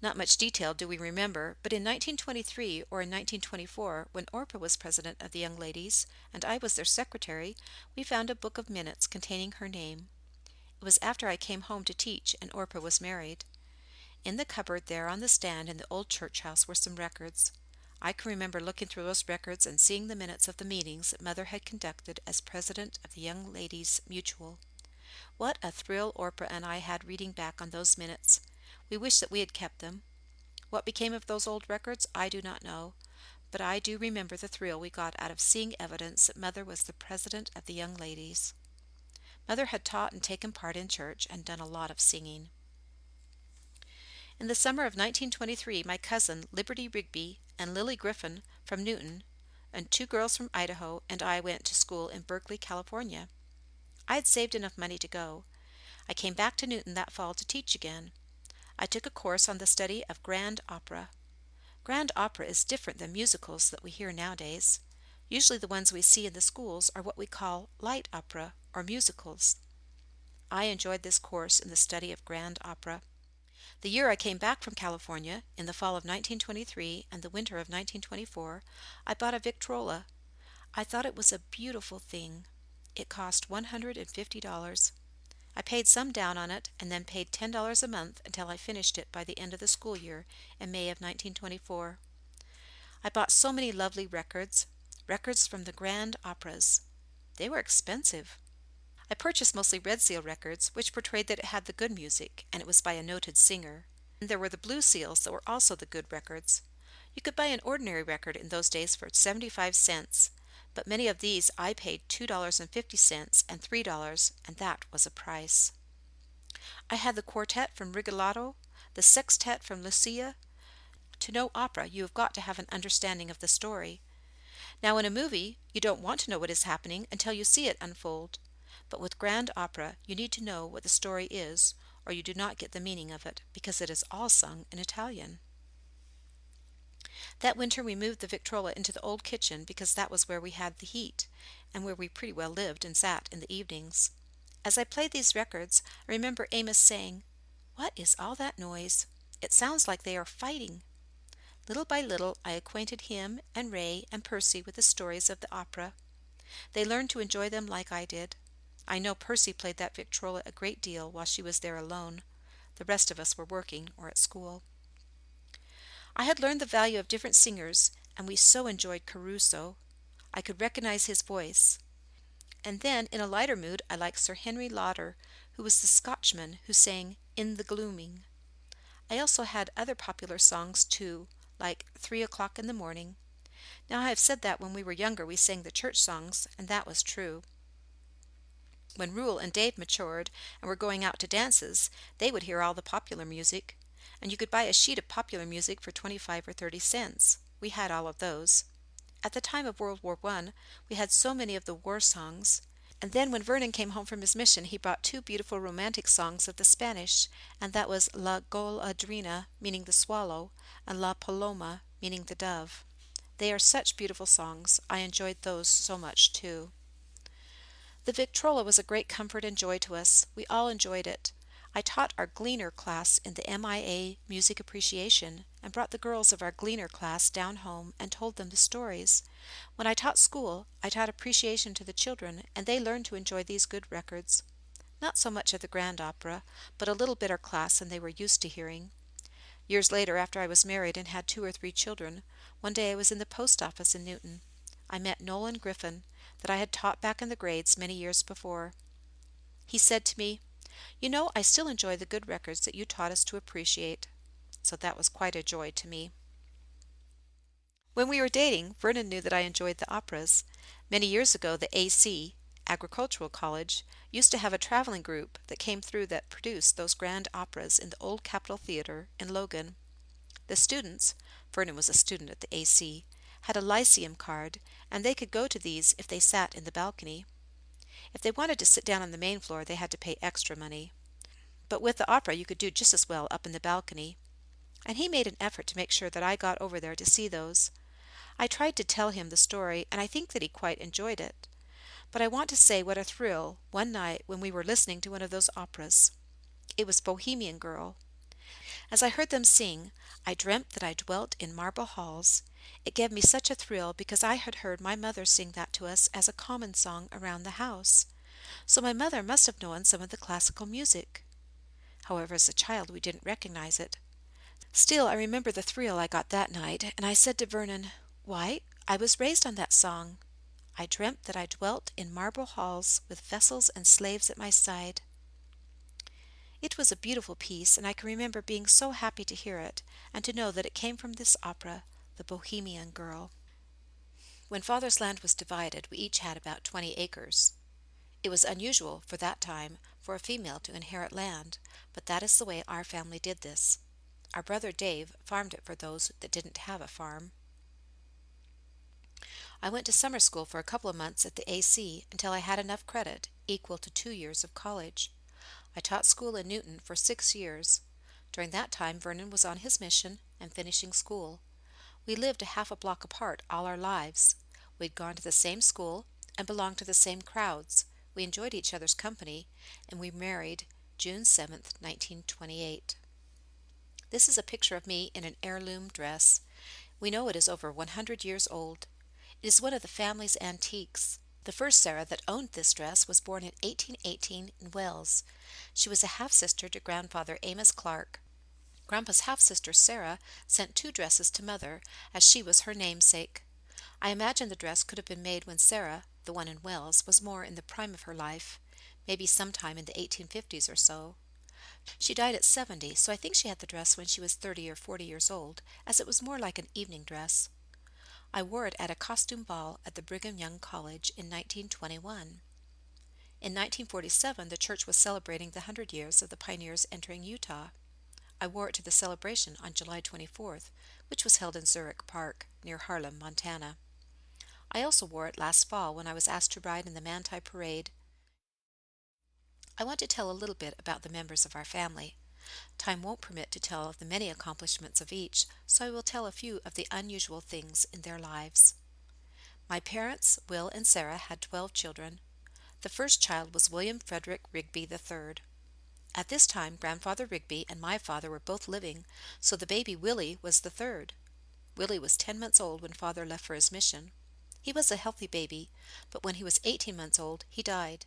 Not much detail do we remember, but in 1923 or in 1924, when Orpah was president of the Young Ladies and I was their secretary, we found a book of minutes containing her name. It was after I came home to teach and Orpah was married. In the cupboard there on the stand in the old church house were some records. I can remember looking through those records and seeing the minutes of the meetings that Mother had conducted as president of the Young Ladies Mutual. What a thrill Orpah and I had reading back on those minutes. We wished that we had kept them. What became of those old records, I do not know, but I do remember the thrill we got out of seeing evidence that Mother was the president of the Young Ladies. Mother had taught and taken part in church and done a lot of singing. In the summer of 1923, my cousin, Liberty Rigby, and Lily Griffin from Newton, and 2 girls from Idaho, and I went to school in Berkeley, California. I had saved enough money to go. I came back to Newton that fall to teach again. I took a course on the study of grand opera. Grand opera is different than musicals that we hear nowadays. Usually the ones we see in the schools are what we call light opera or musicals. I enjoyed this course in the study of grand opera. The year I came back from California, in the fall of 1923 and the winter of 1924, I bought a Victrola. I thought it was a beautiful thing. It cost $150. I paid some down on it and then paid $10 a month until I finished it by the end of the school year in May of 1924. I bought so many lovely records, records from the grand operas. They were expensive. I purchased mostly Red Seal records, which portrayed that it had the good music, and it was by a noted singer. And there were the Blue Seals that were also the good records. You could buy an ordinary record in those days for 75 cents, but many of these I paid $2.50 and $3, and that was a price. I had the quartet from Rigoletto, the sextet from Lucia. To know opera, you have got to have an understanding of the story. Now, in a movie, you don't want to know what is happening until you see it unfold. But with grand opera, you need to know what the story is, or you do not get the meaning of it, because it is all sung in Italian. That winter we moved the Victrola into the old kitchen because that was where we had the heat, and where we pretty well lived and sat in the evenings. As I played these records, I remember Amos saying, "What is all that noise? It sounds like they are fighting." Little by little I acquainted him and Ray and Percy with the stories of the opera. They learned to enjoy them like I did. I know Percy played that Victrola a great deal while she was there alone. The rest of us were working or at school. I had learned the value of different singers, and we so enjoyed Caruso. I could recognize his voice. And then, in a lighter mood, I liked Sir Henry Lauder, who was the Scotchman who sang "In the Gloaming." I also had other popular songs, too, like "3 o'clock in the Morning." Now I have said that when we were younger we sang the church songs, and that was true. When Rule and Dave matured and were going out to dances, they would hear all the popular music, and you could buy a sheet of popular music for 25 or 30 cents. We had all of those. At the time of World War I, we had so many of the war songs, and then when Vernon came home from his mission he brought 2 beautiful romantic songs of the Spanish, and that was La Goladrina, meaning the swallow, and La Paloma, meaning the dove. They are such beautiful songs. I enjoyed those so much too. The Victrola was a great comfort and joy to us. We all enjoyed it. I taught our Gleaner class in the MIA Music Appreciation, and brought the girls of our Gleaner class down home and told them the stories. When I taught school, I taught appreciation to the children, and they learned to enjoy these good records. Not so much of the grand opera, but a little better class than they were used to hearing. Years later, after I was married and had 2 or 3 children, one day I was in the post office in Newton. I met Nolan Griffin, that I had taught back in the grades many years before. He said to me, "You know, I still enjoy the good records that you taught us to appreciate." So that was quite a joy to me. When we were dating, Vernon knew that I enjoyed the operas. Many years ago, the AC, Agricultural College, used to have a traveling group that came through that produced those grand operas in the old Capitol Theater in Logan. The students, Vernon was a student at the AC, had a Lyceum card, and they could go to these if they sat in the balcony. If they wanted to sit down on the main floor, they had to pay extra money. but with the opera you could do just as well up in the balcony. And he made an effort to make sure that I got over there to see those. I tried to tell him the story, and I think that he quite enjoyed it. But I want to say what a thrill one night when we were listening to one of those operas. It was Bohemian Girl. As I heard them sing, I dreamt that I dwelt in marble halls. It gave me such a thrill because I had heard my mother sing that to us as a common song around the house. So my mother must have known some of the classical music. However, as a child we didn't recognize it. Still, I remember the thrill I got that night, and I said to Vernon, "Why, I was raised on that song. I dreamt that I dwelt in marble halls with vessels and slaves at my side." It was a beautiful piece, and I can remember being so happy to hear it, and to know that it came from this opera, The Bohemian Girl. When Father's land was divided, we each had about 20 acres. It was unusual for that time for a female to inherit land, but that is the way our family did this. Our brother Dave farmed it for those that didn't have a farm. I went to summer school for a couple of months at the AC until I had enough credit, equal to 2 years of college. I taught school in Newton for 6 years. During that time, Vernon was on his mission and finishing school. We lived a half a block apart all our lives. We'd gone to the same school and belonged to the same crowds. We enjoyed each other's company, and we married June 7th, 1928. This is a picture of me in an heirloom dress. We know it is over 100 years old. It is one of the family's antiques. The first Sarah that owned this dress was born in 1818 in Wales. She was a half-sister to Grandfather Amos Clarke. Grandpa's half-sister Sarah sent 2 dresses to Mother, as she was her namesake. I imagine the dress could have been made when Sarah, the one in Wales, was more in the prime of her life, maybe sometime in the 1850s or so. She died at 70, so I think she had the dress when she was 30 or 40 years old, as it was more like an evening dress. I wore it at a costume ball at the Brigham Young College in 1921. In 1947, the church was celebrating the 100 years of the pioneers entering Utah. I wore it to the celebration on July 24th, which was held in Zurich Park, near Harlem, Montana. I also wore it last fall when I was asked to ride in the Manti Parade. I want to tell a little bit about the members of our family. Time won't permit to tell of the many accomplishments of each, so I will tell a few of the unusual things in their lives. My parents, Will and Sarah, had 12 children. The first child was William Frederick Rigby III. At this time, Grandfather Rigby and my father were both living, so the baby Willie was the third. Willie was 10 months old when Father left for his mission. He was a healthy baby, but when he was 18 months old, he died.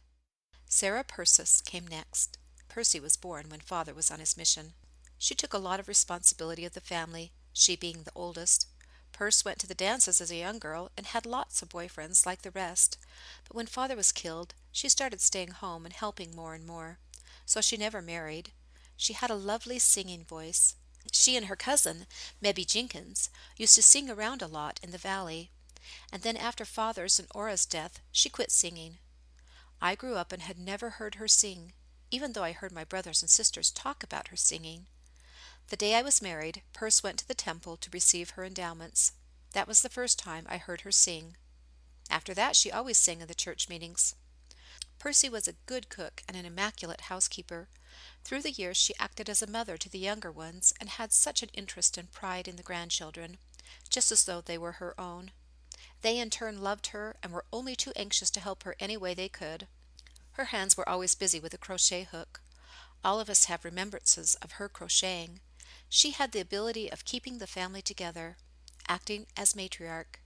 Sarah Persis came next. Percy was born when Father was on his mission. She took a lot of responsibility of the family, she being the oldest. Perce went to the dances as a young girl and had lots of boyfriends like the rest, but when Father was killed, she started staying home and helping more and more. So she never married. She had a lovely singing voice. She and her cousin, Mebby Jenkins, used to sing around a lot in the valley. And then after Father's and Ora's death, she quit singing. I grew up and had never heard her sing, even though I heard my brothers and sisters talk about her singing. The day I was married, Perce went to the temple to receive her endowments. That was the first time I heard her sing. After that, she always sang in the church meetings. Percy was a good cook and an immaculate housekeeper. Through the years, she acted as a mother to the younger ones and had such an interest and pride in the grandchildren, just as though they were her own. They in turn loved her and were only too anxious to help her any way they could. Her hands were always busy with a crochet hook. All of us have remembrances of her crocheting. She had the ability of keeping the family together, acting as matriarch.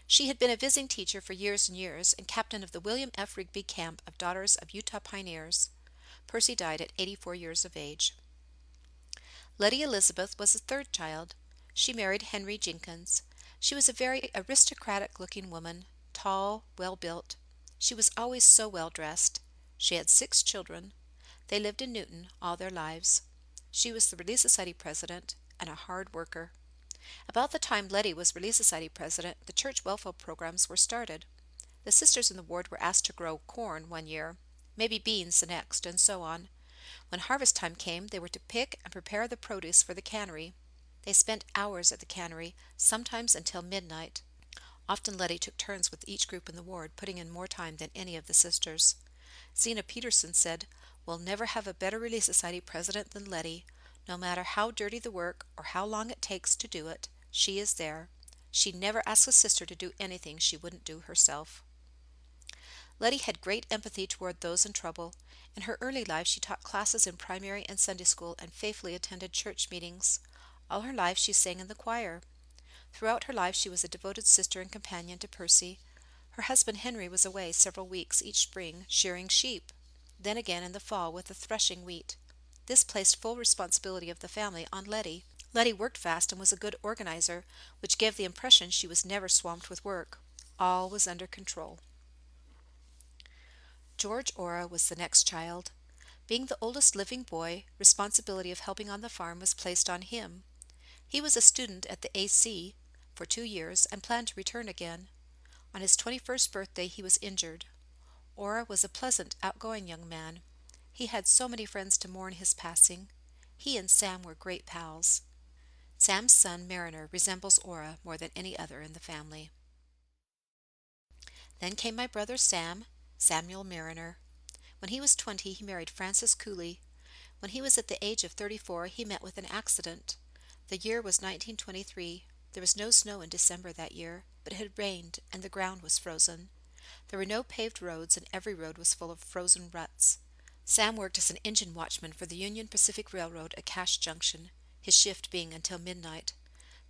She had been a visiting teacher for years and years and captain of the William F. Rigby Camp of Daughters of Utah Pioneers. Percy died at 84 years of age. Letty Elizabeth was the third child. She married Henry Jenkins. She was a very aristocratic-looking woman, tall, well-built. She was always so well-dressed. She had 6 children. They lived in Newton all their lives. She was the Relief Society president and a hard worker. About the time Letty was Relief Society president, the church welfare programs were started. The sisters in the ward were asked to grow corn one year, maybe beans the next, and so on. When harvest time came, they were to pick and prepare the produce for the cannery. They spent hours at the cannery, sometimes until midnight. Often Letty took turns with each group in the ward, putting in more time than any of the sisters. Zena Peterson said, We'll never have a better Relief Society president than Letty. No matter how dirty the work or how long it takes to do it, she is there. She never asks a sister to do anything she wouldn't do herself. Letty had great empathy toward those in trouble. In her early life, she taught classes in primary and Sunday school and faithfully attended church meetings. All her life, she sang in the choir. Throughout her life, she was a devoted sister and companion to Percy. Her husband Henry was away several weeks each spring shearing sheep, then again in the fall with the threshing wheat. This placed full responsibility of the family on Letty. Letty worked fast and was a good organizer, which gave the impression she was never swamped with work. All was under control. George Ora was the next child. Being the oldest living boy, responsibility of helping on the farm was placed on him. He was a student at the AC for 2 years and planned to return again. On his 21st birthday he was injured. Ora was a pleasant, outgoing young man. He had so many friends to mourn his passing. He and Sam were great pals. Sam's son, Mariner, resembles Ora more than any other in the family. Then came my brother Sam, Samuel Mariner. When he was 20, he married Frances Cooley. When he was at the age of 34, he met with an accident. The year was 1923. There was no snow in December that year, but it had rained and the ground was frozen. There were no paved roads and every road was full of frozen ruts. Sam worked as an engine watchman for the Union Pacific Railroad at Cache Junction, his shift being until midnight.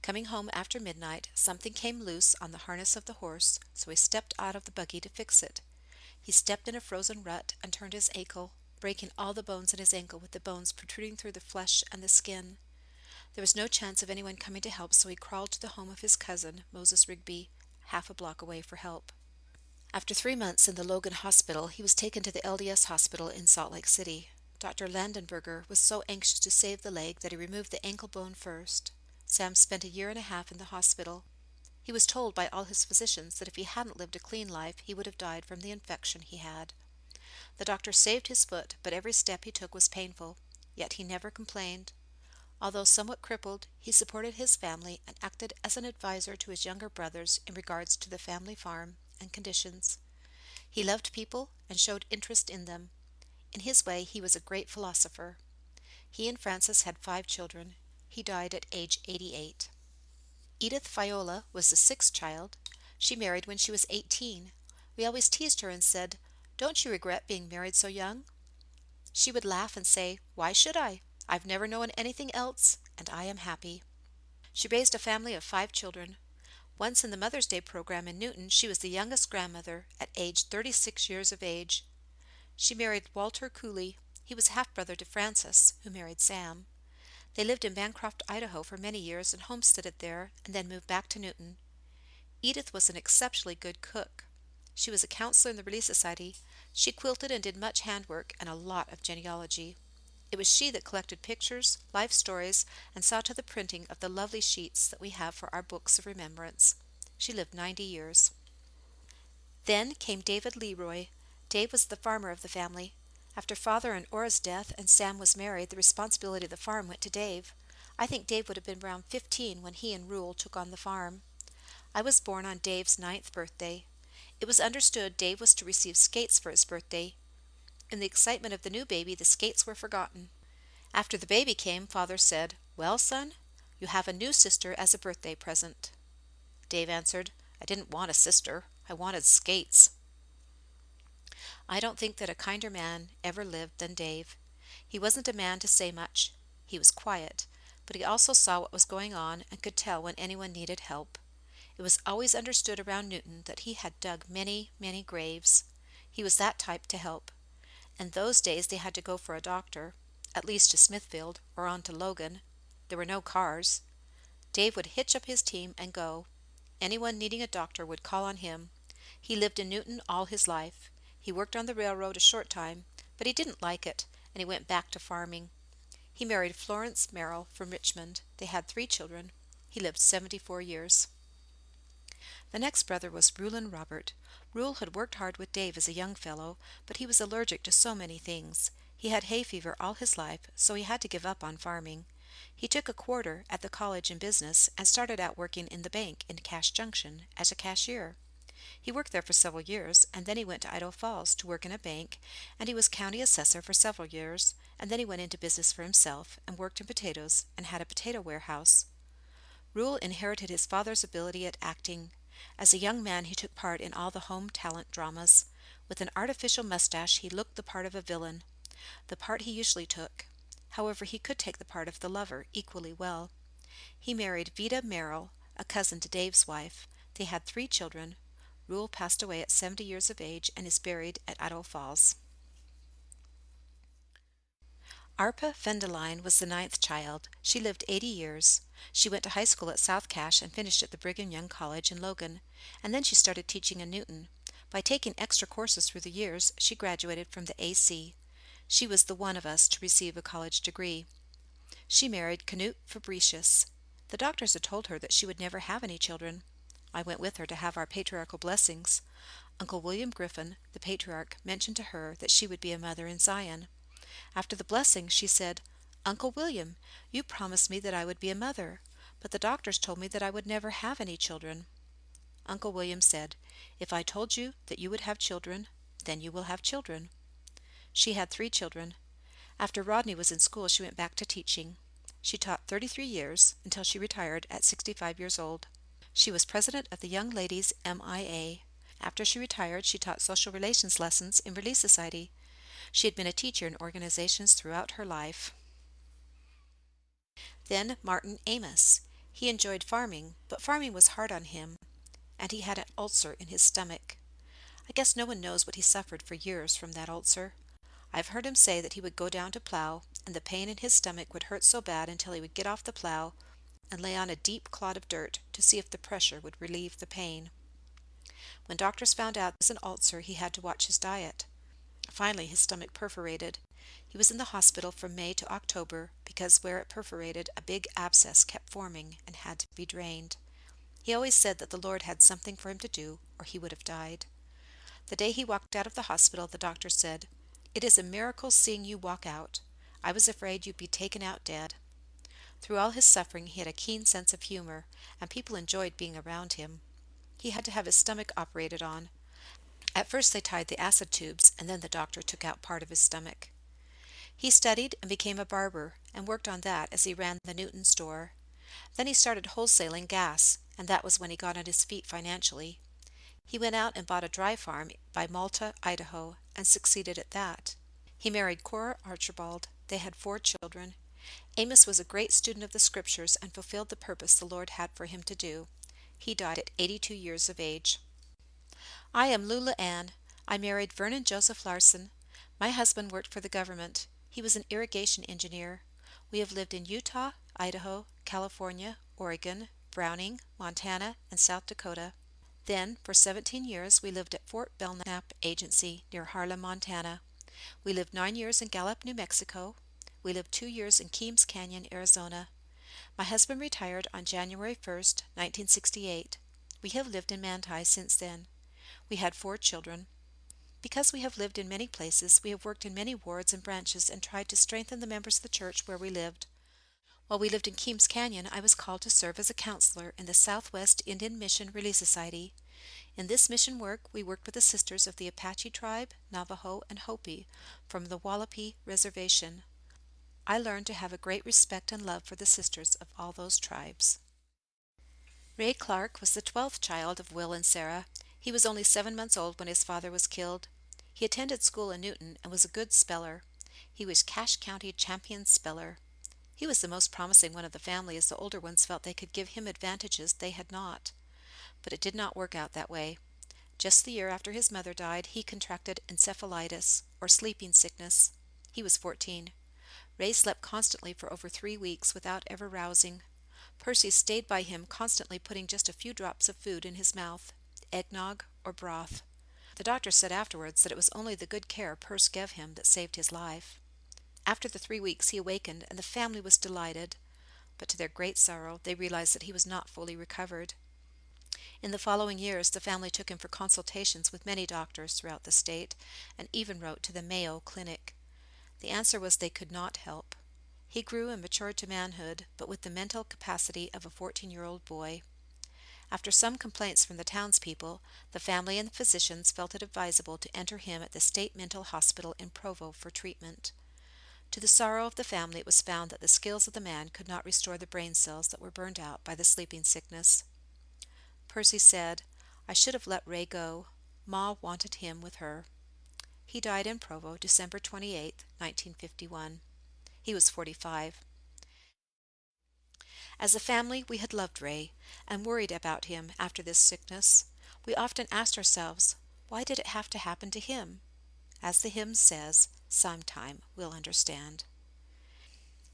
Coming home after midnight, something came loose on the harness of the horse, so he stepped out of the buggy to fix it. He stepped in a frozen rut and turned his ankle, breaking all the bones in his ankle with the bones protruding through the flesh and the skin. There was no chance of anyone coming to help, so he crawled to the home of his cousin, Moses Rigby, half a block away for help. After 3 months in the Logan Hospital, he was taken to the LDS Hospital in Salt Lake City. Dr. Landenberger was so anxious to save the leg that he removed the ankle bone first. Sam spent a year and a half in the hospital. He was told by all his physicians that if he hadn't lived a clean life, he would have died from the infection he had. The doctor saved his foot, but every step he took was painful, yet he never complained. Although somewhat crippled, he supported his family and acted as an advisor to his younger brothers in regards to the family farm and conditions. He loved people and showed interest in them. In his way, he was a great philosopher. He and Frances had 5 children. He died at age 88. Edith Viola was the 6th child. She married when she was 18. We always teased her and said, "Don't you regret being married so young?" She would laugh and say, "Why should I? I've never known anything else, and I am happy." She raised a family of 5 children. Once in the Mother's Day program in Newton, she was the youngest grandmother at age 36 years of age. She married Walter Cooley. He was half-brother to Frances, who married Sam. They lived in Bancroft, Idaho for many years and homesteaded there and then moved back to Newton. Edith was an exceptionally good cook. She was a counselor in the Relief Society. She quilted and did much handwork and a lot of genealogy. It was she that collected pictures, life stories, and saw to the printing of the lovely sheets that we have for our books of remembrance. She lived 90 years. Then came David Leroy. Dave was the farmer of the family. After Father and Ora's death and Sam was married, the responsibility of the farm went to Dave. I think Dave would have been around 15 when he and Rule took on the farm. I was born on Dave's 9th birthday. It was understood Dave was to receive skates for his birthday. In the excitement of the new baby, the skates were forgotten. After the baby came, Father said, "Well, son, you have a new sister as a birthday present." Dave answered, "I didn't want a sister. I wanted skates." I don't think that a kinder man ever lived than Dave. He wasn't a man to say much. He was quiet, but he also saw what was going on and could tell when anyone needed help. It was always understood around Newton that he had dug many, many graves. He was that type to help. In those days they had to go for a doctor, at least to Smithfield or on to Logan. There were no cars. Dave would hitch up his team and go. Anyone needing a doctor would call on him. He lived in Newton all his life. He worked on the railroad a short time, but he didn't like it, and he went back to farming. He married Florence Merrill from Richmond. They had 3 children. He lived 74 years. The next brother was Reuben Robert. Rule had worked hard with Dave as a young fellow, but he was allergic to so many things. He had hay fever all his life, so he had to give up on farming. He took a quarter at the college in business and started out working in the bank in Cache Junction as a cashier. He worked there for several years, and then he went to Idaho Falls to work in a bank, and he was county assessor for several years, and then he went into business for himself and worked in potatoes and had a potato warehouse. Rule inherited his father's ability at acting. As a young man, he took part in all the home talent dramas. With an artificial mustache, he looked the part of a villain, the part he usually took. However, he could take the part of the lover equally well. He married Vida Merrill, a cousin to Dave's wife. They had 3 children. Rule passed away at 70 years of age and is buried at Idaho Falls. Arpa Fendeline was the 9th child. She lived 80 years. She went to high school at South Cache and finished at the Brigham Young College in Logan, and then she started teaching in Newton. By taking extra courses through the years, she graduated from the AC. She was the one of us to receive a college degree. She married Canute Fabricius. The doctors had told her that she would never have any children. I went with her to have our patriarchal blessings. Uncle William Griffin, the patriarch, mentioned to her that she would be a mother in Zion. After the blessing, she said, "Uncle William, you promised me that I would be a mother, but the doctors told me that I would never have any children." Uncle William said, "If I told you that you would have children, then you will have children." She had 3 children. After Rodney was in school, she went back to teaching. She taught 33 years until she retired at 65 years old. She was president of the Young Ladies MIA. After she retired, she taught social relations lessons in Relief Society. She had been a teacher in organizations throughout her life. Then Martin Amos. He enjoyed farming, but farming was hard on him, and he had an ulcer in his stomach. I guess no one knows what he suffered for years from that ulcer. I've heard him say that he would go down to plow, and the pain in his stomach would hurt so bad until he would get off the plow and lay on a deep clod of dirt to see if the pressure would relieve the pain. When doctors found out it was an ulcer, he had to watch his diet. Finally, his stomach perforated. He was in the hospital from May to October because where it perforated, a big abscess kept forming and had to be drained. He always said that the Lord had something for him to do, or he would have died. The day he walked out of the hospital, the doctor said, "It is a miracle seeing you walk out. I was afraid you'd be taken out dead." Through all his suffering, he had a keen sense of humor, and people enjoyed being around him. He had to have his stomach operated on. At first they tied the acid tubes, and then the doctor took out part of his stomach. He studied and became a barber, and worked on that as he ran the Newton store. Then he started wholesaling gas, and that was when he got on his feet financially. He went out and bought a dry farm by Malta, Idaho, and succeeded at that. He married Cora Archibald. They had 4 children. Amos was a great student of the Scriptures and fulfilled the purpose the Lord had for him to do. He died at 82 years of age. I am Lula Ann. I married Vernon Joseph Larsen. My husband worked for the government. He was an irrigation engineer. We have lived in Utah, Idaho, California, Oregon, Browning, Montana, and South Dakota. Then, for 17 years, we lived at Fort Belknap Agency near Harlem, Montana. We lived 9 years in Gallup, New Mexico. We lived 2 years in Keams Canyon, Arizona. My husband retired on January 1st, 1968. We have lived in Manti since then. We had 4 children. Because we have lived in many places, we have worked in many wards and branches and tried to strengthen the members of the church where we lived. While we lived in Keams Canyon, I was called to serve as a counselor in the Southwest Indian Mission Relief Society. In this mission work, we worked with the sisters of the Apache tribe, Navajo, and Hopi from the Wallapie Reservation. I learned to have a great respect and love for the sisters of all those tribes. Ray Clarke was the 12th child of Will and Sarah. He was only 7 months old when his father was killed. He attended school in Newton and was a good speller. He was Cache County champion speller. He was the most promising one of the family, as the older ones felt they could give him advantages they had not. But it did not work out that way. Just the year after his mother died, he contracted encephalitis, or sleeping sickness. He was 14. Ray slept constantly for over 3 weeks without ever rousing. Percy stayed by him, constantly putting just a few drops of food in his mouth, eggnog or broth. The doctor said afterwards that it was only the good care Percy gave him that saved his life. After the 3 weeks he awakened, and the family was delighted, but to their great sorrow they realized that he was not fully recovered. In the following years the family took him for consultations with many doctors throughout the state, and even wrote to the Mayo Clinic. The answer was they could not help. He grew and matured to manhood, but with the mental capacity of a 14-year-old boy. After some complaints from the townspeople, the family and the physicians felt it advisable to enter him at the State Mental Hospital in Provo for treatment. To the sorrow of the family, it was found that the skills of the man could not restore the brain cells that were burned out by the sleeping sickness. Percy said, "I should have let Ray go. Ma wanted him with her." He died in Provo, December 28, 1951. He was 45. As a family, we had loved Ray and worried about him after this sickness. We often asked ourselves, why did it have to happen to him? As the hymn says, sometime we'll understand.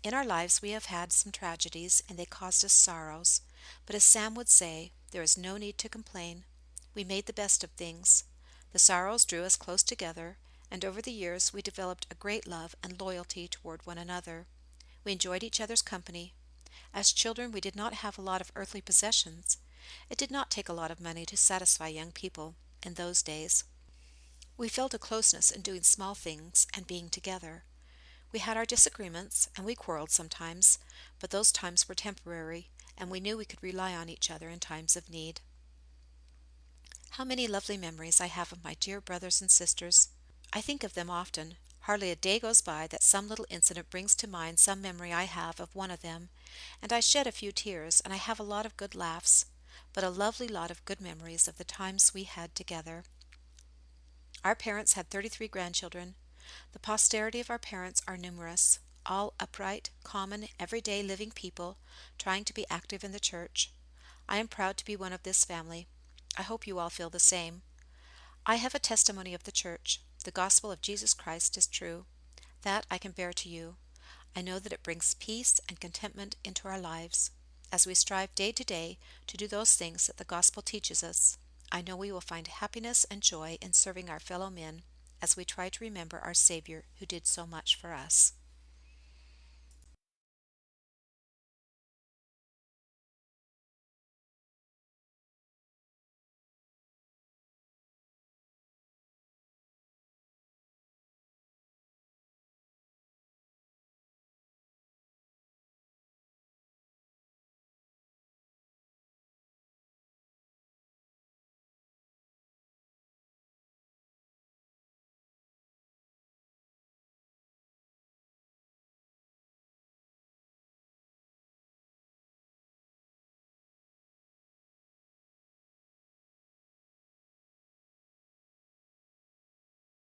In our lives we have had some tragedies and they caused us sorrows, but as Sam would say, there is no need to complain. We made the best of things. The sorrows drew us close together, and over the years we developed a great love and loyalty toward one another. We enjoyed each other's company. As children we did not have a lot of earthly possessions. It did not take a lot of money to satisfy young people in those days. We felt a closeness in doing small things and being together. We had our disagreements, and we quarreled sometimes, but those times were temporary, and we knew we could rely on each other in times of need. How many lovely memories I have of my dear brothers and sisters. I think of them often. Hardly a day goes by that some little incident brings to mind some memory I have of one of them, and I shed a few tears, and I have a lot of good laughs, but a lovely lot of good memories of the times we had together. Our parents had 33 grandchildren. The posterity of our parents are numerous, all upright, common, everyday living people, trying to be active in the church. I am proud to be one of this family. I hope you all feel the same. I have a testimony of the church. The gospel of Jesus Christ is true. That I can bear to you. I know that it brings peace and contentment into our lives. As we strive day to day to do those things that the gospel teaches us, I know we will find happiness and joy in serving our fellow men as we try to remember our Savior who did so much for us.